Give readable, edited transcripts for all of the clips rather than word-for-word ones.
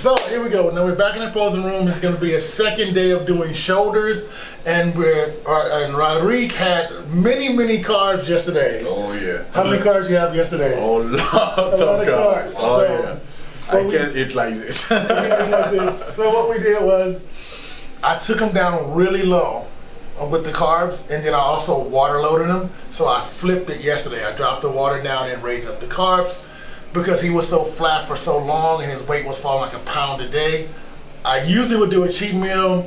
So here we go. Now we're back in the posing room. It's going to be a second day of doing shoulders, and Rodrigue had many carbs yesterday. Oh yeah. How many carbs you have yesterday? Oh, lots of carbs. Oh yeah. I can't eat like this. So what we did was, I took them down really low with the carbs, and then I also water loaded them. So I flipped it yesterday. I dropped the water down and raised up the carbs because he was so flat for so long and his weight was falling like a pound a day. I usually would do a cheat meal,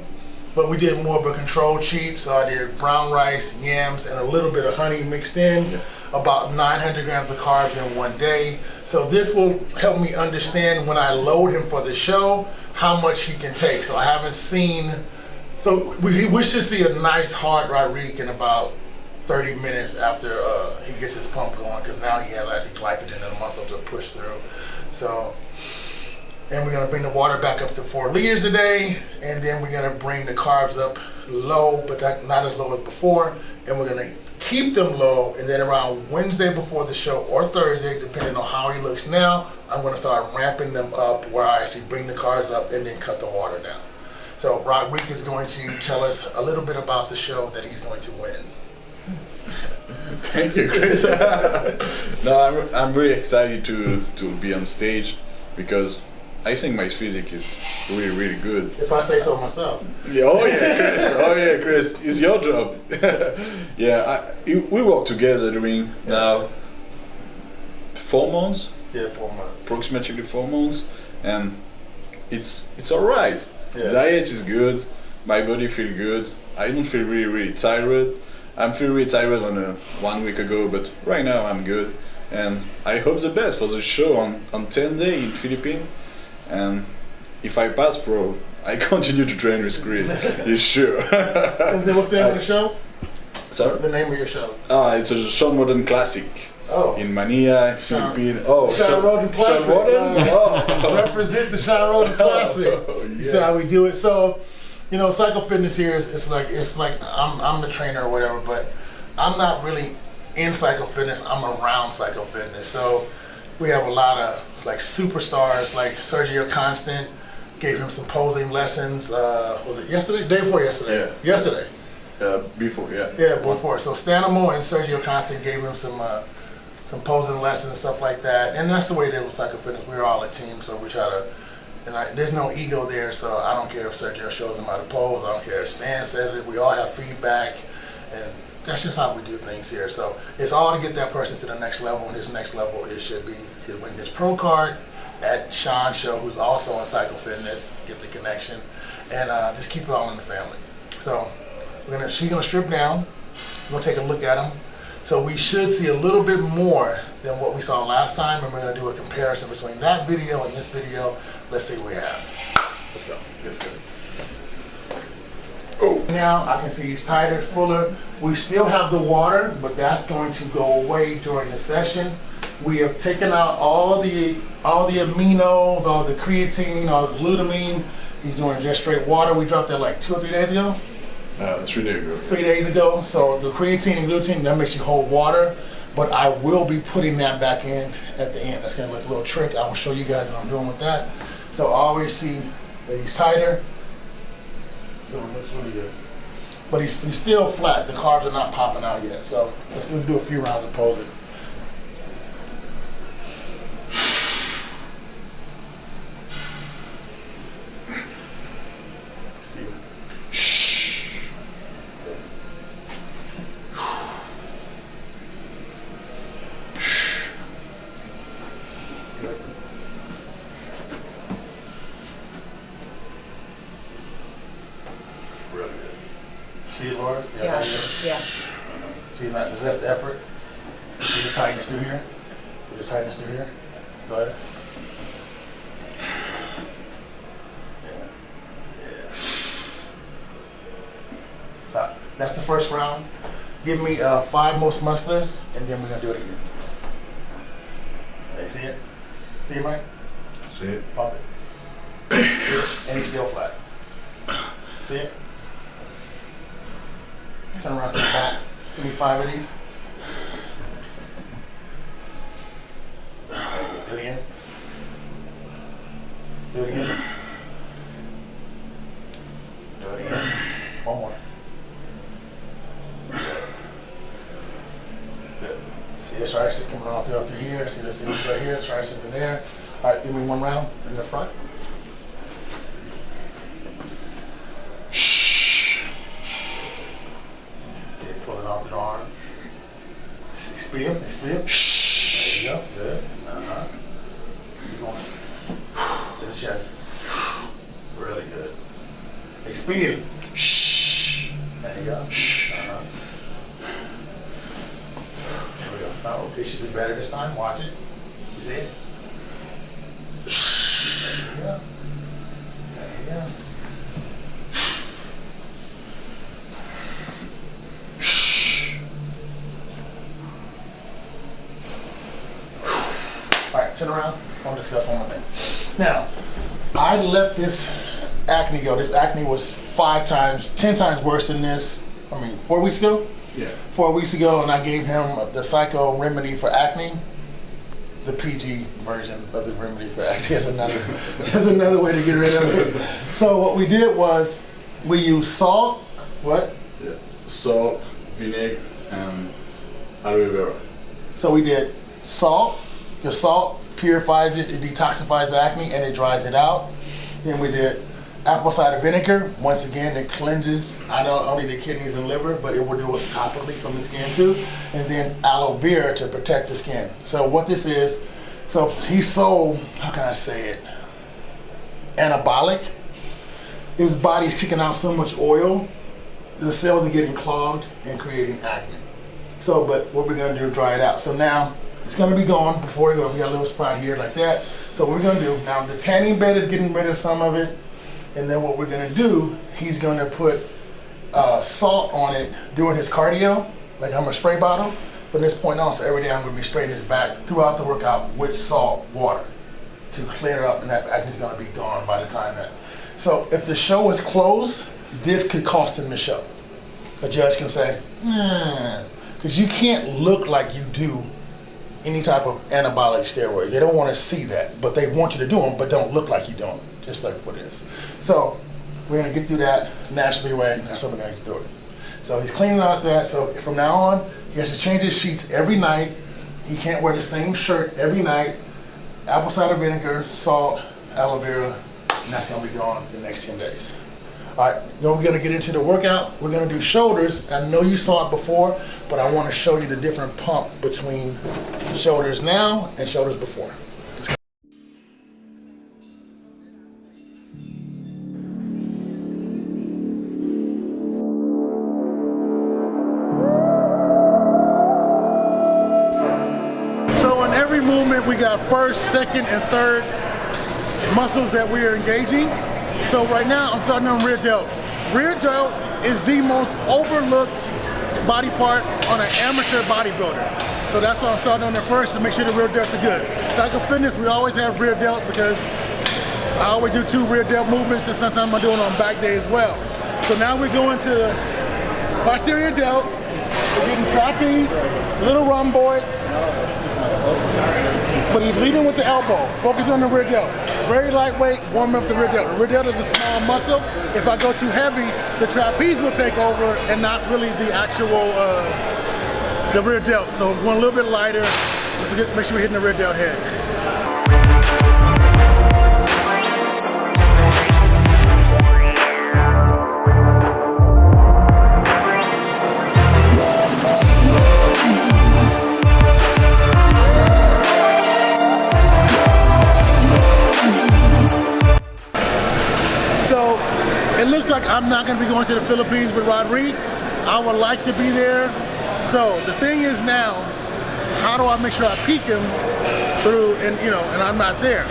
but we did more of a controlled cheat. So I did brown rice, yams, and a little bit of honey mixed in, about 900 grams of carbs in one day. So this will help me understand when I load him for the show, how much he can take. So I haven't seen, so we should see a nice hard Rodrigue in about 30 minutes after he gets his pump going, because now he has actually glycogen in the muscle to push through. So, and we're gonna bring the water back up to 4 liters a day, and then we're gonna bring the carbs up low, but not as low as before, and we're gonna keep them low, and then around Wednesday before the show or Thursday, depending on how he looks now, I'm gonna start ramping them up where I actually bring the carbs up and then cut the water down. So Rodrigue is going to tell us a little bit about the show that he's going to win. Thank you, Chris. No, I'm really excited to be on stage because I think my physique is really good. If I say so myself. Yeah, oh yeah, Chris. Oh yeah, Chris. It's your job. Yeah, we work together during now 4 months. Yeah, 4 months. Approximately 4 months, and it's alright. Yeah. The diet is good. My body feels good. I don't feel really tired. I'm feeling really tired on 1 week ago, but right now I'm good. And I hope the best for the show on 10 days in Philippines. And if I pass pro, I continue to train with Chris. You're sure. What's the name of the show? Sorry? The name of your show? It's a Sean Modern Classic. Oh. In Manila, Philippines. Oh, Sean Roden Classic. Sean Roden? Oh. Represent the Sean Roden Classic. Oh, You yes. see how we do it. So, you know, Psychofitness here is it's like I'm the trainer or whatever, but I'm not really in Psychofitness. I'm around Psychofitness. So we have a lot of like superstars like Sergio Constant. Gave him some posing lessons. Was it yesterday? Day before yesterday. Yeah. Yesterday. Before, yeah. Yeah, before. So Stanimo and Sergio Constant gave him some posing lessons and stuff like that. And that's the way it is with Psychofitness. We're all a team, so we try to. And there's no ego there, so I don't care if Sergio shows him how to pose. I don't care if Stan says it. We all have feedback, and that's just how we do things here. So it's all to get that person to the next level, and his next level it should be winning his pro card at Sean's show, who's also on Psychofitness. Get the connection, and just keep it all in the family. So she's gonna strip down. We're gonna take a look at him. So we should see a little bit more than what we saw last time, and we're gonna do a comparison between that video and this video. Let's see what we have. Let's go. Let's go. Oh. Now I can see he's tighter, fuller. We still have the water, but that's going to go away during the session. We have taken out all the aminos, all the creatine, all the glutamine. He's doing just straight water. We dropped that like 2 or 3 days ago. 3 days ago. 3 days ago. So the creatine and glutamine, that makes you hold water, but I will be putting that back in at the end. That's gonna look a little trick. I will show you guys what I'm doing with that. So I always see that he's tighter. So it looks really good. But he's still flat. The carbs are not popping out yet. So let's go do a few rounds of posing. See it, Laura? Yeah. See that? That's the effort. See the tightness through here? See the tightness through here? Go ahead. Yeah. So that's the first round. Give me 5 most musculars, and then we're gonna do it again. Okay, see it? See it, Mike? See it? Pump it. See it? And he's still flat. See it? Turn around to the back. Give me 5 of these. Do it again. Do it again. Do it again. One more. Good. See the psoriasis coming all through up to here. See this right here. Psoriasis in there. All right, give me one round in the front. Shh. See it pulling off the arm. Speed. Shh. There you go. Good. Keep going. To the chest. Really good. Speed. Shh. There you go. Shh. There we go. Oh, it should be better this time. Watch it. You see it? Shh. There you go. There you go. Shh. All right, turn around. I want to discuss one more thing. Now, I let this acne go. This acne was 10 times worse than this. 4 weeks ago? Yeah. 4 weeks ago, and I gave him the Psycho remedy for acne. The PG version of the remedy for acne. There's another way to get rid of it. So what we did was we used salt. What? Yeah. Salt, vinegar, and aloe vera. So we did salt. The salt purifies it, it detoxifies the acne, and it dries it out. Then we did apple cider vinegar. Once again, it cleanses not only the kidneys and liver, but it will do it topically from the skin too. And then aloe vera to protect the skin. So what this is, so he's so, how can I say it, anabolic. His body's kicking out so much oil, the cells are getting clogged and creating acne. So, but what we're gonna do is dry it out. So now, it's gonna be gone before we go. We got a little spot here like that. So what we're gonna do, now the tanning bed is getting rid of some of it. And then what we're gonna do, he's gonna put salt on it during his cardio, like I'm a spray bottle. From this point on, so every day I'm gonna be spraying his back throughout the workout with salt water to clear it up, and that acne is gonna be gone by the time that. So if the show is closed, this could cost him the show. A judge can say, because you can't look like you do any type of anabolic steroids. They don't want to see that, but they want you to do them, but don't look like you do them, just like what it is. So we're gonna get through that naturally way. That's how we're gonna get through it. So he's cleaning out that. So from now on, he has to change his sheets every night. He can't wear the same shirt every night. Apple cider vinegar, salt, aloe vera, and that's gonna be gone in the next 10 days. All right, now we're gonna get into the workout. We're gonna do shoulders. I know you saw it before, but I wanna show you the different pump between shoulders now and shoulders before. So in every movement, we got first, second, and third muscles that we are engaging. So right now, I'm starting on rear delt. Rear delt is the most overlooked body part on an amateur bodybuilder. So that's why I'm starting on it first to make sure the rear delts are good. Psychofitness, we always have rear delt because I always do 2 rear delt movements, and sometimes I'm doing it on back day as well. So now we're going to posterior delt. We're getting trapeze, little rhomboid, but he's leading with the elbow. Focus on the rear delt. Very lightweight, warm up the rear delt. The rear delt is a small muscle. If I go too heavy, the trapeze will take over and not really the actual, the rear delt. So going a little bit lighter, make sure we're hitting the rear delt head. It looks like I'm not going to be going to the Philippines with Rodrigue. I would like to be there. So the thing is now, how do I make sure I peak him through, and I'm not there.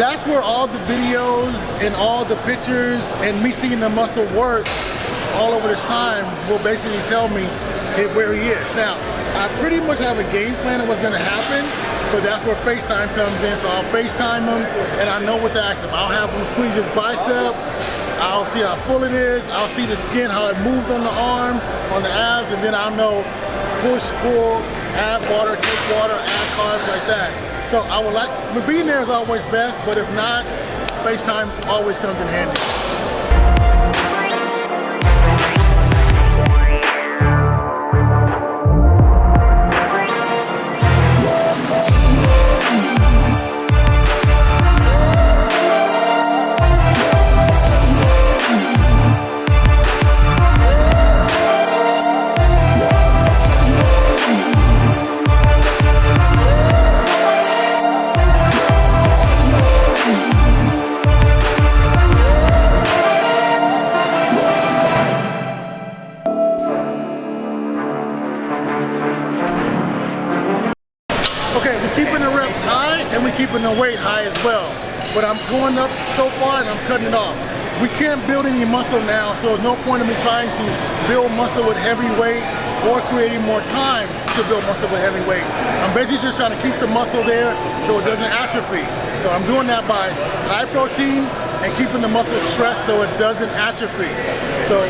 That's where all the videos and all the pictures and me seeing the muscle work all over this time will basically tell me where he is. Now, I pretty much have a game plan of what's going to happen, but that's where FaceTime comes in. So I'll FaceTime him and I know what to ask him. I'll have him squeeze his bicep. I'll see how full it is. I'll see the skin, how it moves on the arm, on the abs, and then I'll know push, pull, add water, take water, add carbs, like that. So I would like, being there is always best, but if not, FaceTime always comes in handy. Okay, we're keeping the reps high and we're keeping the weight high as well. But I'm going up so far and I'm cutting it off. We can't build any muscle now, so there's no point in me trying to build muscle with heavy weight or creating more time to build muscle with heavy weight. I'm basically just trying to keep the muscle there so it doesn't atrophy. So I'm doing that by high protein and keeping the muscle stressed so it doesn't atrophy. So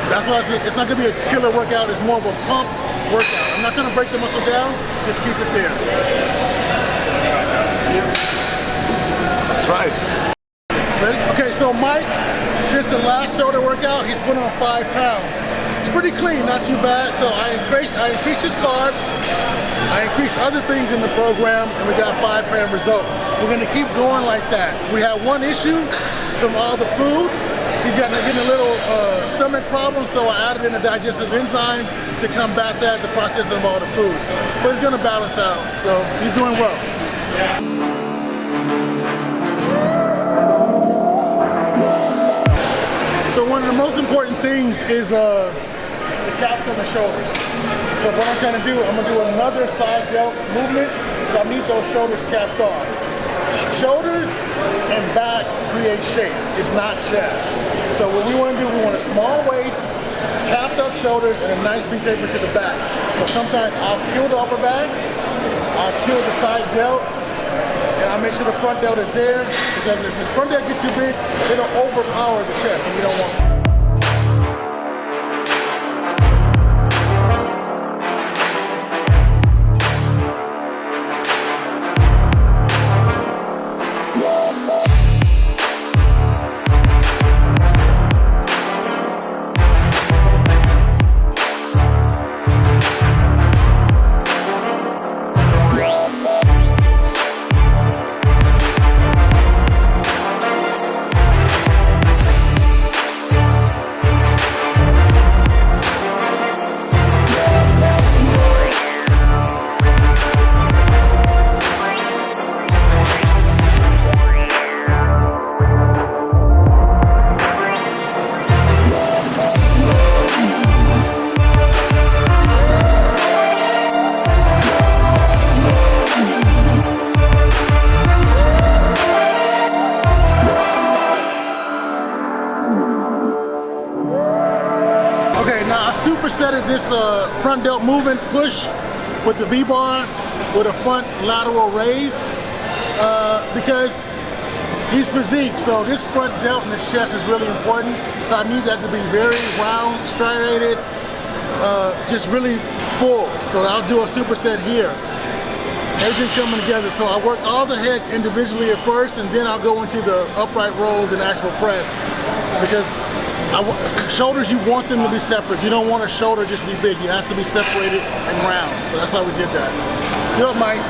that's why it's not gonna be a killer workout, it's more of a pump workout. I'm not trying to break the muscle down, just keep it there. That's right. Ready? Okay, so Mike, since the last shoulder workout, he's put on 5 pounds. It's pretty clean, not too bad. So I increased his carbs, I increased other things in the program, and we got 5 pound result. We're gonna keep going like that. We have one issue from all the food. He's getting a little stomach problem, so I added in a digestive enzyme to combat that, the process of all the foods. But it's gonna balance out, so he's doing well. So one of the most important things is the caps on the shoulders. So what I'm trying to do, I'm gonna do another side delt movement, so I need those shoulders capped off. Shoulders and back create shape, it's not chest. So what we want to do, we want a small waist, capped up shoulders, and a nice V-taper to the back. So sometimes I'll kill the upper back, I'll kill the side delt, and I'll make sure the front delt is there, because if the front delt gets too big, it'll overpower the chest, and we don't want that. Supersetted this front delt movement push with the V-bar with a front lateral raise because he's physique, so this front delt in his chest is really important. So I need that to be very round, striated, just really full. So I'll do a superset here. Everything's coming together. So I work all the heads individually at first, and then I'll go into the upright rolls and actual press, because shoulders, you want them to be separate. You don't want a shoulder just to be big. It has to be separated and round. So that's how we did that. Good up, Mike.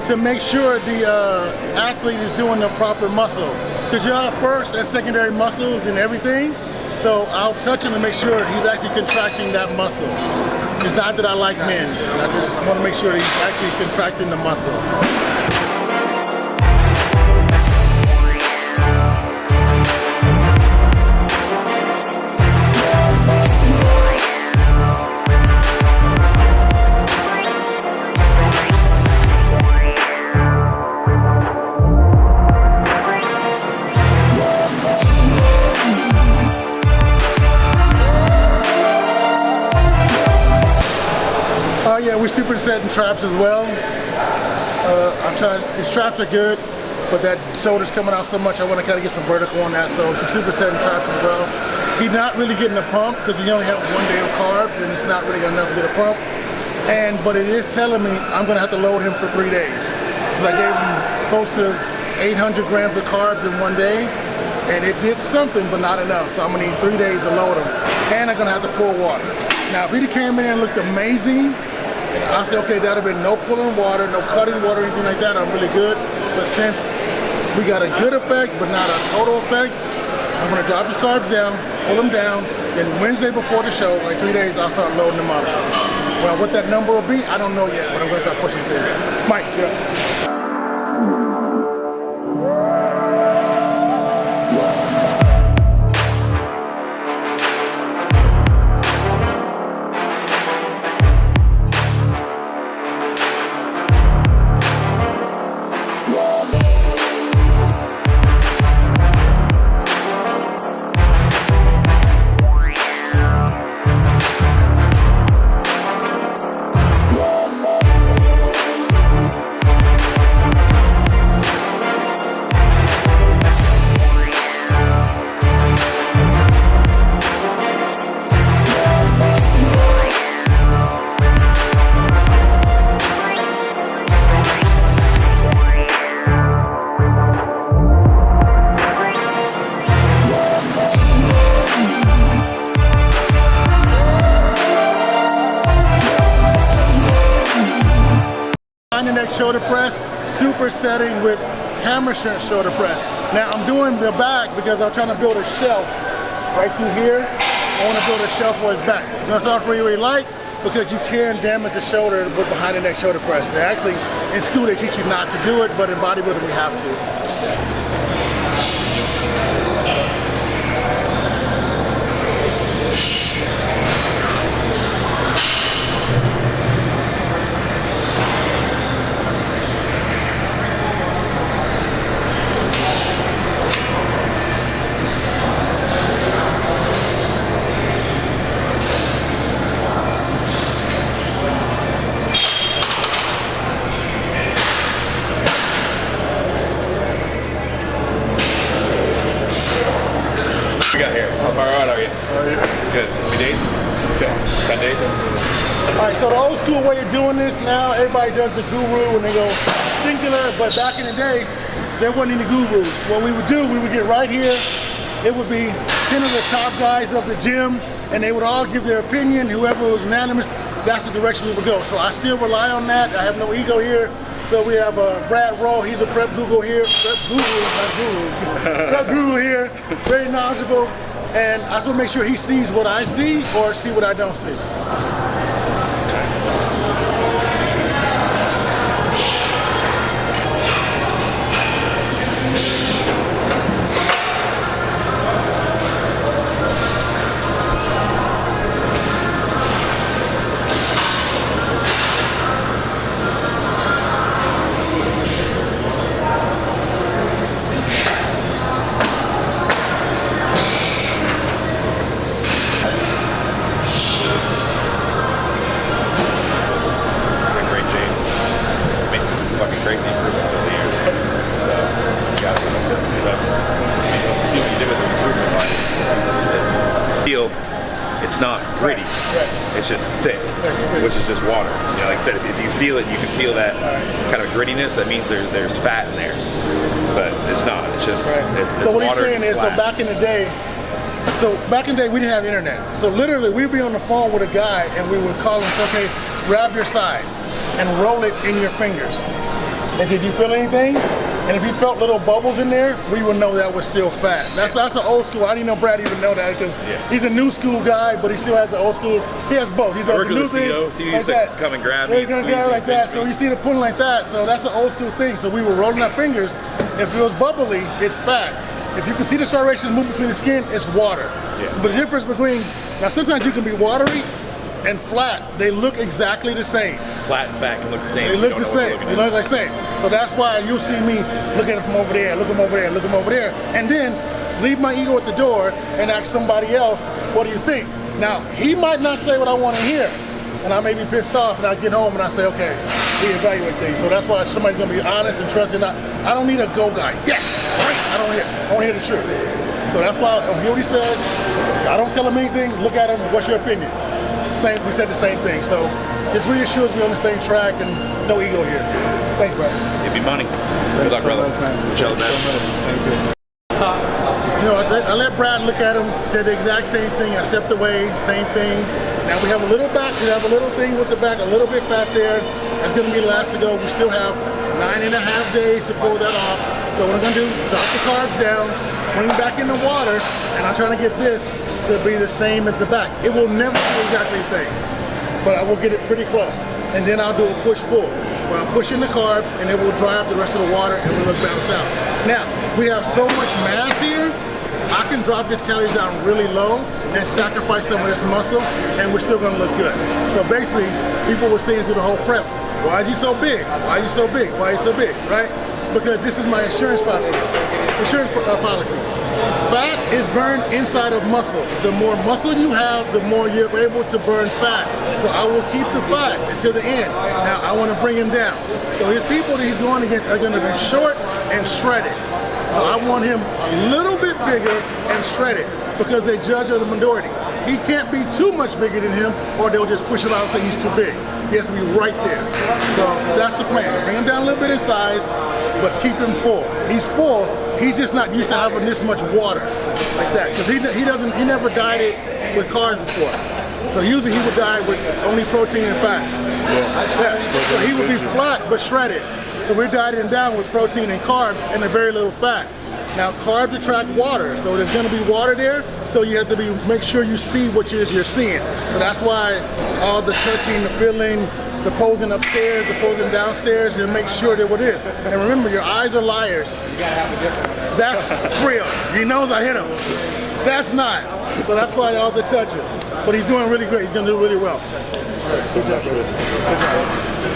To make sure the athlete is doing the proper muscle, because you have first and secondary muscles and everything. So I'll touch him to make sure he's actually contracting that muscle. It's not that I like men, I just want to make sure he's actually contracting the muscle. Yeah, we're supersetting traps as well. I'm trying, his traps are good, but that shoulder's coming out so much, I want to kind of get some vertical on that, so some supersetting traps as well. He's not really getting a pump because he only had 1 day of carbs and it's not really got enough to get a pump. But it is telling me I'm going to have to load him for 3 days. Because I gave him close to 800 grams of carbs in 1 day, and it did something, but not enough. So I'm going to need 3 days to load him, and I'm going to have to pour water. Now, if he came in and looked amazing, I say, okay, that'd have been no pulling water, no cutting water, anything like that. I'm really good. But since we got a good effect, but not a total effect, I'm gonna drop his carbs down, pull them down. Then Wednesday before the show, like 3 days, I'll start loading them up. Well, what that number will be, I don't know yet, but I'm gonna start pushing through. Mike, yeah. Shoulder press, supersetting with hammer strength shoulder press. Now I'm doing the back because I'm trying to build a shelf right through here. I want to build a shelf for his back. I'm gonna start really, really light because you can damage the shoulder with behind the neck shoulder press. They actually, in school they teach you not to do it, but in bodybuilding we have to. So the old school way of doing this, now everybody does the guru and they go singular, but back in the day, there wasn't any gurus. What we would do, we would get right here, it would be 10 of the top guys of the gym, and they would all give their opinion. Whoever was unanimous, that's the direction we would go. So I still rely on that. I have no ego here. So we have Brad Rowe, he's a prep guru here, prep guru here, very knowledgeable, and I still make sure he sees what I see or see what I don't see. It's not gritty, it's just thick, which is just water. You know, like I said, if you feel it, you can feel that kind of grittiness. That means there's fat in there, but it's not. It's just it's so what water. He's saying is, so back in the day, we didn't have internet. So literally, we'd be on the phone with a guy, and we would call him and say, "Okay, grab your side and roll it in your fingers." And did you feel anything? And if he felt little bubbles in there, we would know that was still fat. That's the old school. I didn't know Brad even know that because he's a new school guy, but he still has the old school. He has both. He's a new thing, so he used to come and grab me. He's gonna grab like that. So you see the pulling like that. So that's the old school thing. So we were rolling our fingers. If it was bubbly, it's fat. If you can see the striations move between the skin, it's water. Yeah. But the difference between, now sometimes you can be watery and flat, they look exactly the same. Flat and fat can look the same. They look the same. They look like the same. So that's why you'll see me look at it from over there, look at him over there, look at him over there, and then leave my ego at the door and ask somebody else, what do you think? Now, he might not say what I want to hear, and I may be pissed off, and I get home and I say, okay, reevaluate things. So that's why somebody's gonna be honest and trusting. I don't need a go guy. Yes, right. I don't want to hear the truth. So that's why I hear what he says. I don't tell him anything. Look at him. What's your opinion? We said the same thing. So just reassures me on the same track and no ego here. Thanks, brother. Give me money. Good luck, brother. Wish you all the best. Thank you. You know, I let Brad look at him, said the exact same thing. I stepped away, same thing. Now we have a little back, we have a little thing with the back, a little bit fat there. That's gonna be last to go. We still have 9.5 days to pull that off. So what I'm gonna do, drop the carbs down, bring it back in the water, and I'm trying to get this to be the same as the back. It will never be exactly the same, but I will get it pretty close. And then I'll do a push-pull, where I'm pushing the carbs and it will dry up the rest of the water and we'll balance out. Now, we have so much mass here, I can drop these calories down really low and sacrifice some of this muscle and we're still gonna look good. So basically, people were saying through the whole prep, why is he so big? Why is he so big? Why is he so big, right? Because this is my insurance policy. Fat is burned inside of muscle. The more muscle you have, the more you're able to burn fat. So I will keep the fat until the end. Now I want to bring him down. So his people that he's going against are going to be short and shredded. So I want him a little bit bigger and shredded because they judge of the minority. He can't be too much bigger than him or they'll just push him out and say he's too big. He has to be right there. So that's the plan. Bring him down a little bit in size, but keep him full. He's full. He's just not used to having this much water like that because he never dieted with carbs before. So usually he would diet with only protein and fats. Yeah. So he would be flat but shredded. So we're dieting him down with protein and carbs and a very little fat. Now carbs attract water, so there's going to be water there. So you have to make sure you see what you're seeing. So that's why all the touching, the feeling, the posing upstairs, the posing downstairs, and make sure that what it is. And remember, your eyes are liars. You gotta have the difference. That's real. He knows I hit him. That's not. So that's why all the touching. But he's doing really great. He's gonna do really well. Good job, brother. Good job.